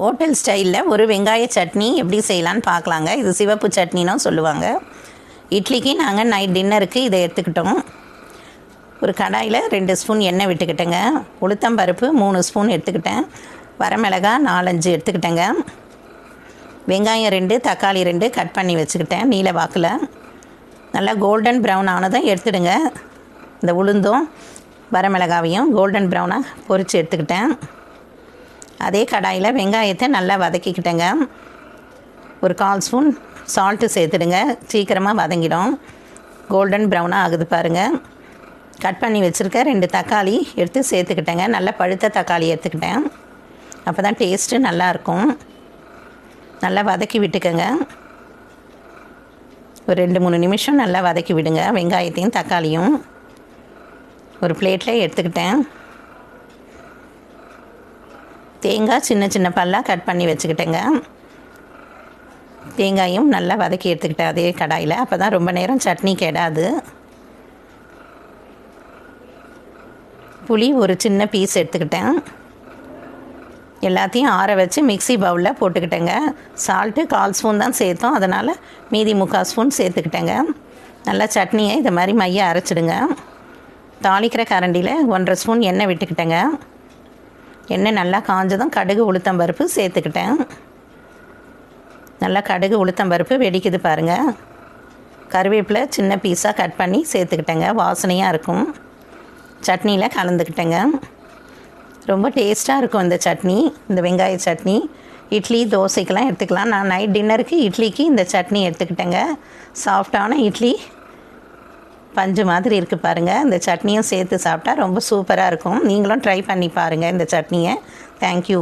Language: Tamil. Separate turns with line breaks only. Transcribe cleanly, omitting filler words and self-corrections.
ஹோட்டல் ஸ்டைலில் ஒரு வெங்காய சட்னி எப்படி செய்யலான்னு பார்க்கலாங்க. இது சிவப்பு சட்னினும் சொல்லுவாங்க. இட்லிக்கு நாங்கள் நைட் டின்னருக்கு இதை எடுத்துக்கிட்டோம். ஒரு கடாயில் 2 ஸ்பூன் எண்ணெய் விட்டுக்கிட்டேங்க. உளுத்தம்பருப்பு 3 ஸ்பூன் எடுத்துக்கிட்டேன். வரமிளகாய் 4-5 எடுத்துக்கிட்டேங்க. வெங்காயம் 2, தக்காளி 2 கட் பண்ணி வச்சுக்கிட்டேன் நீல வாக்கில். நல்லா கோல்டன் ப்ரௌன் ஆனதும் எடுத்துடுங்க. இந்த உளுந்தும் வரமிளகாவையும் கோல்டன் ப்ரௌனாக பொரித்து எடுத்துக்கிட்டேன். அதே கடாயில் வெங்காயத்தை நல்லா வதக்கிக்கிட்டேங்க. ஒரு 1/4 ஸ்பூன் சால்ட்டு சேர்த்துடுங்க. சீக்கிரமாக வதங்கிடும். கோல்டன் ப்ரௌனாக ஆகுது பாருங்கள். கட் பண்ணி வச்சுருக்க 2 தக்காளி எடுத்து சேர்த்துக்கிட்டேங்க. நல்லா பழுத்த தக்காளி எடுத்துக்கிட்டேன். அப்போ தான் டேஸ்ட்டு நல்லாயிருக்கும். நல்லா வதக்கி விட்டுக்கங்க. ஒரு 2-3 நிமிஷம் நல்லா வதக்கி விடுங்க வெங்காயத்தையும் தக்காளியும். ஒரு பிளேட்டில் எடுத்துக்கிட்டேன். தேங்காய் சின்ன சின்ன பல்லாக கட் பண்ணி வச்சுக்கிட்டேங்க. தேங்காயும் நல்லா வதக்கி எடுத்துக்கிட்டேன் அதே கடாயில். அப்போ தான் ரொம்ப நேரம் சட்னி கெடாது. புளி ஒரு சின்ன பீஸ் எடுத்துக்கிட்டேன். எல்லாத்தையும் ஆற வச்சு மிக்ஸி பவுலில் போட்டுக்கிட்டேங்க. சால்ட்டு 1/4 ஸ்பூன் தான் சேர்த்தோம். அதனால் மீதி 3/4 ஸ்பூன் சேர்த்துக்கிட்டேங்க. நல்லா சட்னியை இதை மாதிரி மைய அரைச்சிடுங்க. தாளிக்கிற கரண்டியில் 1/2 ஸ்பூன் எண்ணெய் விட்டுக்கிட்டேங்க. எண்ணெய் நல்லா காஞ்சதும் கடுகு உளுத்தம்பருப்பு சேர்த்துக்கிட்டேன். நல்லா கடுகு உளுத்தம்பருப்பு வெடிக்குது பாருங்கள். கருவேப்பிலை சின்ன பீஸாக கட் பண்ணி சேர்த்துக்கிட்டேங்க. வாசனையாக இருக்கும். சட்னியில் கலந்துக்கிட்டேங்க. ரொம்ப டேஸ்ட்டாக இருக்கும் இந்த சட்னி, இந்த வெங்காய சட்னி. இட்லி தோசைக்கெலாம் எடுத்துக்கலாம். நான் நைட் டின்னருக்கு இட்லிக்கு இந்த சட்னி எடுத்துக்கிட்டேங்க. சாஃப்டான இட்லி பஞ்சு மாதிரி இருக்குது பாருங்கள். இந்த சட்னியும் சேர்த்து சாப்பிட்டா ரொம்ப சூப்பராக இருக்கும். நீங்களும் ட்ரை பண்ணி பாருங்கள் இந்த சட்னியை. தேங்க்யூ.